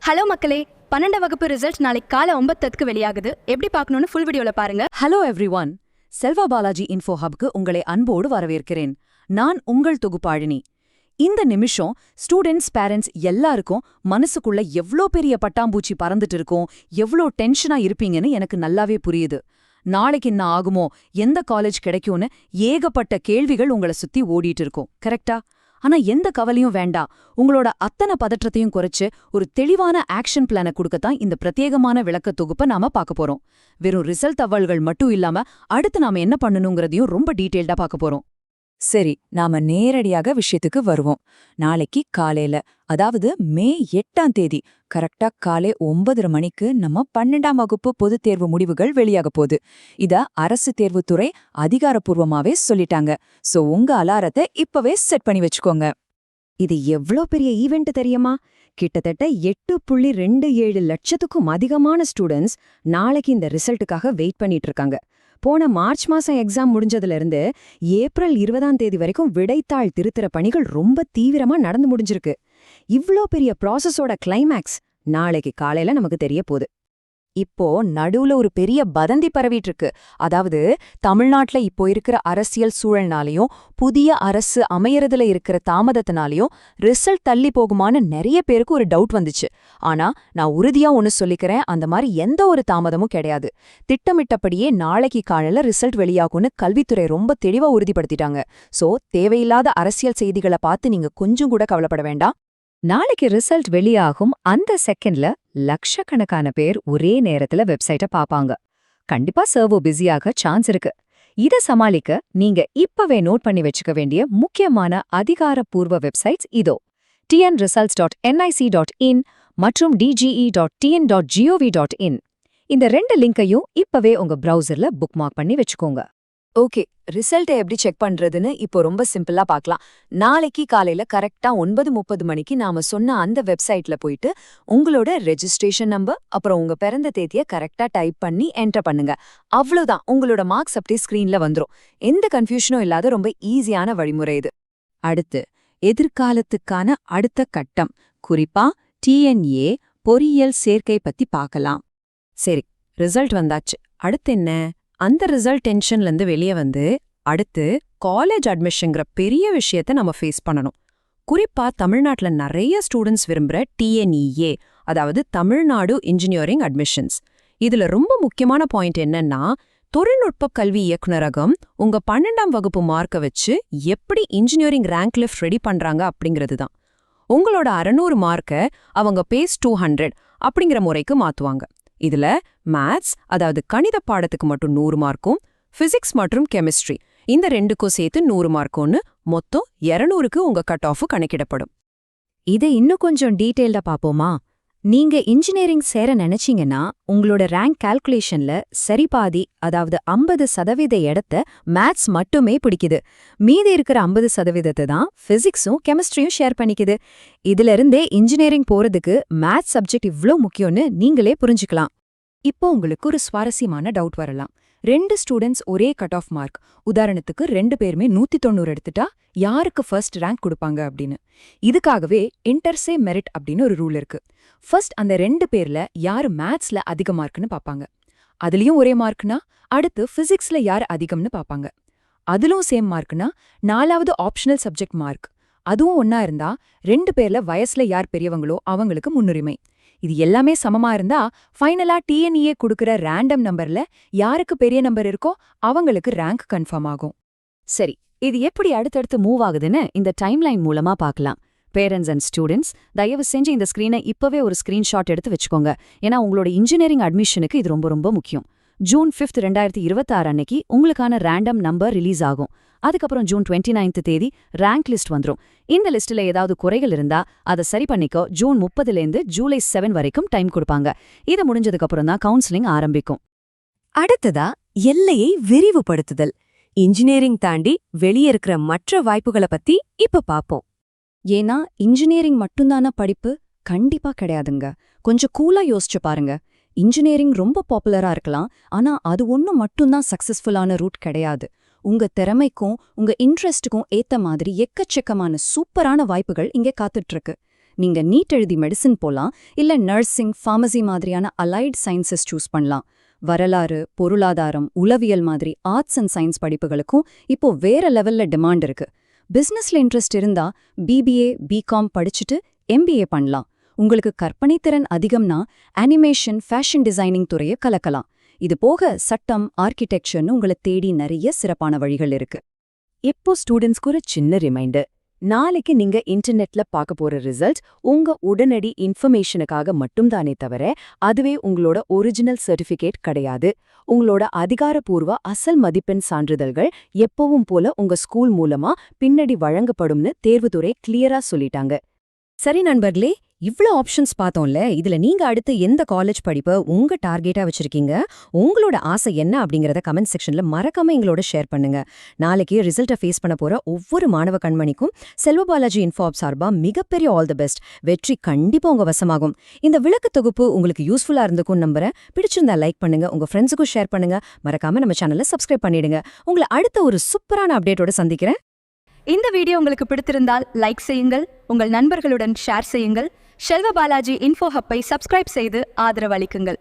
Hello மக்களே, 12 வகுப்பு result நாளைக்கு காலை 9:10க்கு வெளியாகுது. எப்படி பார்க்கணும்னு ஃபுல் வீடியோல பாருங்க. Hello everyone, Selva Balaji info ஹப்க்கு உங்களை அன்போடு வரவேற்கிறேன். நான் உங்கள் தொகுப்பாழினி. இந்த நிமிஷம் ஸ்டூடெண்ட்ஸ், பேரண்ட்ஸ் எல்லாருக்கும் மனசுக்குள்ள எவ்ளோ பெரிய பட்டாம்பூச்சி பறந்துட்டு இருக்கும், எவ்ளோ டென்ஷனா இருப்பீங்கன்னு எனக்கு நல்லாவே புரியுது. நாளைக்கு என்ன ஆகுமோ, எந்த காலேஜ் கிடைக்கும்னு ஏகப்பட்ட கேள்விகள் உங்களை சுத்தி ஓடிட்டு இருக்கும், கரெக்டா? ஆனா எந்த கவலையும் வேண்டாம். உங்களோட அத்தனை பதற்றத்தையும் குறைச்சு ஒரு தெளிவான ஆக்ஷன் பிளானை கொடுக்கத்தான் இந்த பிரத்யேகமான விளக்க தொகுப்பை நாம பார்க்க போறோம். வெறும் ரிசல்ட் தகவல்கள் மட்டும் இல்லாம அடுத்து நாம என்ன பண்ணணுங்கிறதையும் ரொம்ப டீட்டெயில்டா பார்க்க போறோம். சரி, நாம நேரடியாக விஷயத்துக்கு வருவோம். நாளைக்கு காலையில, அதாவது மே 8ஆம் தேதி கரெக்டா காலை 9:30 மணிக்கு நம்ம 12ஆம் வகுப்பு பொதுத் தேர்வு முடிவுகள் வெளியாக போகுது. இத அரசு தேர்வுத்துறை அதிகாரப்பூர்வமாவே சொல்லிட்டாங்க. சோ உங்க அலாரத்தை இப்பவே செட் பண்ணி வச்சுக்கோங்க. இது எவ்ளோ பெரிய ஈவெண்ட் தெரியுமா? கிட்டத்தட்ட 8.27 லட்சத்துக்கும் அதிகமான ஸ்டூடெண்ட்ஸ் நாளைக்கு இந்த ரிசல்ட்டுக்காக வெயிட் பண்ணிட்டு இருக்காங்க. போன மார்ச் மாசம் எக்ஸாம் முடிஞ்சதுல இருந்து ஏப்ரல் 20ஆம் தேதி வரைக்கும் விடைத்தாள் திருத்துற பணிகள் ரொம்ப தீவிரமா நடந்து முடிஞ்சிருக்கு. இவ்ளோ பெரிய ப்ராசஸோட கிளைமேக்ஸ் நாளைக்கு காலையில நமக்கு தெரிய போகுது. இப்போ நடுவுல ஒரு பெரிய வதந்தி பரவிட்டு இருக்கு. அதாவது தமிழ்நாட்டுல இப்போ இருக்கிற அரசியல் சூழல்னாலையும் புதிய அரசு அமையறதுல இருக்கிற தாமதத்தினாலையும் ரிசல்ட் தள்ளி போகுமான்னு நிறைய பேருக்கு ஒரு டவுட் வந்துச்சு. ஆனா நான் உறுதியா ஒன்னு சொல்லிக்கிறேன், அந்த மாதிரி எந்த ஒரு தாமதமும் கிடையாது. திட்டமிட்டபடியே நாளைக்கு காலையில ரிசல்ட் வெளியாகும்னு கல்வித்துறை ரொம்ப தெளிவா உறுதிப்படுத்திட்டாங்க. சோ தேவையில்லாத அரசியல் செய்திகளை பார்த்து நீங்க கொஞ்சம் கூட கவலைப்பட வேண்டாம். நாளைக்கு ரிசல்ட் வெளியாகும் அந்த செகண்ட்ல லட்சக்கணக்கான பேர் ஒரே நேரத்துல வெப்சைட்டை பாப்பாங்க. கண்டிப்பா சர்வர் பிஸியாக சான்ஸ் இருக்கு. இத சமாளிக்க நீங்க இப்பவே நோட் பண்ணி வச்சுக்க வேண்டிய முக்கியமான அதிகாரப்பூர்வ வெப்சைட்ஸ் இதோ: tnresults.nic.in மற்றும் dge.tn.gov.in. இந்த 2 லிங்கையும் இப்பவே உங்க பிரவுசர்ல புக்மார்க் பண்ணி வச்சுக்கோங்க. ஓகே, ரிசல்ட்டை எப்படி செக் பண்றதுன்னு இப்போ ரொம்ப சிம்பிளா பார்க்கலாம். நாளைக்கு காலையில கரெக்டா 9:30 மணிக்கு நாம சொன்ன அந்த வெப்சைட்ல போயிட்டு உங்களோட ரெஜிஸ்ட்ரேஷன் நம்பர் அப்புறம் உங்க பிறந்த தேதியை கரெக்டா டைப் பண்ணி என்டர் பண்ணுங்க. அவ்வளவுதான், உங்களோட மார்க்ஸ் அப்படியே ஸ்கிரீன்ல வந்துரும். எந்த கன்ஃபியூஷனும் இல்லாத ரொம்ப ஈஸியான வழிமுறை இது. அடுத்து எதிர்காலத்துக்கான அடுத்த கட்டம், குறிப்பா டிஎன்ஏ பொறியியல் சேர்க்கை பத்தி பார்க்கலாம். சரி, ரிசல்ட் வந்தாச்சு. அடுத்து என்ன? அந்த ரிசல்ட் டென்ஷன்லேருந்து வெளியே வந்து அடுத்து காலேஜ் அட்மிஷன்ங்கிற பெரிய விஷயத்த நம்ம ஃபேஸ் பண்ணணும். குறிப்பா தமிழ்நாட்டுல நிறைய ஸ்டூடெண்ட்ஸ் விரும்புற டிஎன்இஏ, அதாவது தமிழ்நாடு இன்ஜினியரிங் அட்மிஷன்ஸ். இதுல ரொம்ப முக்கியமான பாயிண்ட் என்னன்னா, தொழில்நுட்ப கல்வி இயக்குநரகம் உங்க 12ஆம் வகுப்பு மார்க்கை வச்சு எப்படி இன்ஜினியரிங் ரேங்க் லிஸ்ட் ரெடி பண்றாங்க அப்படிங்கிறது தான். உங்களோட 600 மார்க்கை அவங்க பேஸ் 200 அப்படிங்கிற முறைக்கு மாத்துவாங்க. இதுல மேத்ஸ், அதாவது கணித பாடத்துக்கு மட்டும் 100 மார்க்கும், பிசிக்ஸ் மற்றும் கெமிஸ்ட்ரி இந்த 2க்கும் சேர்த்து 100 மார்க்கும்னு மொத்தம் 200க்கு உங்க கட் ஆஃப் கணக்கிடப்படும். இதை இன்னும் கொஞ்சம் டீட்டெயில்டா பாப்போமா? நீங்க இன்ஜினியரிங் சேர நினைச்சீங்கன்னா உங்களோட ரேங்க் கால்குலேஷன்ல சரிபாதி, அதாவது 50% இடத்த மேத்ஸ் மட்டுமே பிடிக்குது. மீதி இருக்கிற 50% தான் பிசிக்ஸும் கெமிஸ்ட்ரியும் ஷேர் பண்ணிக்குது. இதுல இருந்தே இன்ஜினியரிங் போறதுக்கு மேத்ஸ் சப்ஜெக்ட் இவ்ளோ முக்கியம்னு நீங்களே புரிஞ்சுக்கலாம். இப்போ உங்களுக்கு ஒரு சுவாரஸ்யமான டவுட் வரலாம். 2 ஸ்டூடெண்ட்ஸ் ஒரே கட் ஆஃப் மார்க், உதாரணத்துக்கு 2 பேருமே 190 எடுத்துட்டா யாருக்கு ஃபர்ஸ்ட் ரேங்க் கொடுப்பாங்க அப்படின்னு. இதுக்காகவே இன்டர்சே மெரிட் அப்படின்னு ஒரு ரூல் இருக்கு. ஃபர்ஸ்ட் அந்த 2 பேர்ல யாரு மேத்ஸ்ல அதிக மார்க்னு பாப்பாங்க. அதுலயும் ஒரே மார்க்னா அடுத்து பிசிக்ஸ்ல யார் அதிகம்னு பாப்பாங்க. அதிலும் சேம் மார்க்னா 4வது ஆப்ஷனல் சப்ஜெக்ட் மார்க். அதுவும் ஒன்னா இருந்தா 2 பேர்ல வயசுல யார் பெரியவங்களோ அவங்களுக்கு முன்னுரிமை. இது எல்லாமே சமமா இருந்தா ஃபைனலா டிஎன்இஏ கொடுக்கிற ரேண்டம் நம்பர்ல யாருக்கு பெரிய நம்பர் இருக்கோ அவங்களுக்கு ரேங்க் கன்ஃபார்ம் ஆகும். சரி, இது எப்படி அடுத்தடுத்து மூவ் ஆகுதுன்னு இந்த டைம்லைன் மூலமா பார்க்கலாம். பேரண்ட்ஸ் அண்ட் ஸ்டூடெண்ட்ஸ், தயவு செஞ்சு இந்த ஸ்கிரீனை இப்பவே ஒரு ஸ்கிரீன்ஷாட் எடுத்து வச்சுக்கோங்க. ஏன்னா உங்களோட இன்ஜினியரிங் அட்மிஷனுக்கு இது ரொம்ப ரொம்ப முக்கியம். ஜூன் 5, 2026 அன்னைக்கு உங்களுக்கான ரேண்டம் நம்பர் ரிலீஸ் ஆகும். அதுக்கப்புறம் ஜூன் 29 தேதி ரேங்க் லிஸ்ட் வந்துரும். இந்த லிஸ்ட்ல ஏதாவது குறைகள் இருந்தா அதை சரி பண்ணிக்கோ ஜூன் 30லேருந்து ஜூலை 7 வரைக்கும் டைம் கொடுப்பாங்க. இது முடிஞ்சதுக்கு அப்புறம் தான் கவுன்சிலிங் ஆரம்பிக்கும். அடுத்ததா எல்லையை விரிவுபடுத்துதல். இன்ஜினியரிங் தாண்டி வெளியே இருக்கிற மற்ற வாய்ப்புகளை பத்தி இப்ப பாப்போம். ஏன்னா இன்ஜினியரிங் மட்டும்தான படிப்பு? கண்டிப்பா கிடையாதுங்க. கொஞ்சம் கூலா யோசிச்சு பாருங்க. இன்ஜினியரிங் ரொம்ப பாப்புலரா இருக்கலாம், ஆனா அது ஒன்னும் மட்டும்தான் சக்சஸ்ஃபுல்லான ரூட் கிடையாது. உங்க திறமைக்கும் உங்க இன்ட்ரெஸ்டுக்கும் ஏத்த மாதிரி எக்கச்சக்கமான சூப்பரான வாய்ப்புகள் இங்கே காத்துட்டு இருக்கு. நீங்க நீட் எழுதி மெடிசின் போலாம், இல்ல நர்சிங், ஃபார்மசி மாதிரியான அலைட் சயின்சஸ் சூஸ் பண்ணலாம். வரலாறு, பொருளாதாரம், உளவியல் மாதிரி ஆர்ட்ஸ் அண்ட் சயின்ஸ் படிப்புகளுக்கும் இப்போ வேற லெவல்ல டிமாண்ட் இருக்கு. பிசினஸ்ல இன்ட்ரெஸ்ட் இருந்தா பிபிஏ, பிகாம் படிச்சுட்டு எம்பிஏ பண்ணலாம். உங்களுக்கு கற்பனை திறன் அதிகம்னா அனிமேஷன், ஃபேஷன் டிசைனிங் துறையை கலக்கலாம். இது போக சட்டம், ஆர்கிடெக்சர்னு உங்களை தேடி நிறைய சிறப்பான வழிகள் இருக்கு. இப்போ ஸ்டூடெண்ட்ஸ்க்கு ஒரு சின்ன ரிமைண்டர். நாளைக்கு நீங்க இன்டர்நெட்ல பார்க்க போற ரிசல்ட் உங்க உடனடி இன்ஃபர்மேஷனுக்காக மட்டும்தானே தவிர அதுவே உங்களோட ஒரிஜினல் சர்டிஃபிகேட் கிடையாது. உங்களோட அதிகாரப்பூர்வ அசல் மதிப்பெண் சான்றிதழ்கள் எப்பவும் போல உங்க ஸ்கூல் மூலமா பின்னாடி வழங்கப்படும்னு தேர்வுத்துறை கிளியரா சொல்லிட்டாங்க. சரி நண்பர்களே, இவ்ளோ ஆப்ஷன்ஸ் பார்த்தோம்ல, இதுல நீங்க அடுத்து எந்த காலேஜ் படிப்பை உங்க டார்கெட்டா வச்சிருக்கீங்க, உங்களோட ஆசை என்ன அப்படிங்கறத கமெண்ட் செக்ஷன்ல மறக்காம எங்களோட ஷேர் பண்ணுங்க. நாளைக்கு ரிசல்ட்டை ஃபேஸ் பண்ண போற ஒவ்வொரு மாணவ கண்மணிக்கும் செல்வ பாலாஜி இன்ஃபோப் சார்பா மிகப்பெரிய ஆல் தி பெஸ்ட். வெற்றி கண்டிப்பா உங்க வசமாகும். இந்த விளக்க தொகுப்பு உங்களுக்கு யூஸ்ஃபுல்லா இருந்துக்கும் நம்புறேன். பிடிச்சிருந்தா லைக் பண்ணுங்க, உங்க ஃப்ரெண்ட்ஸுக்கும் ஷேர் பண்ணுங்க. மறக்காம நம்ம சேனலை சப்ஸ்கிரைப் பண்ணிடுங்க. உங்களை அடுத்த ஒரு சூப்பரான அப்டேட்டோட சந்திக்கிறேன். இந்த வீடியோ உங்களுக்கு பிடித்திருந்தால் லைக் செய்யுங்கள், உங்கள் நண்பர்களுடன் ஷேர் செய்யுங்கள். செல்வ பாலாஜி இன்ஃபோ ஹப்பை சப்ஸ்கிரைப் செய்து ஆதரவு அளிக்குங்கள்.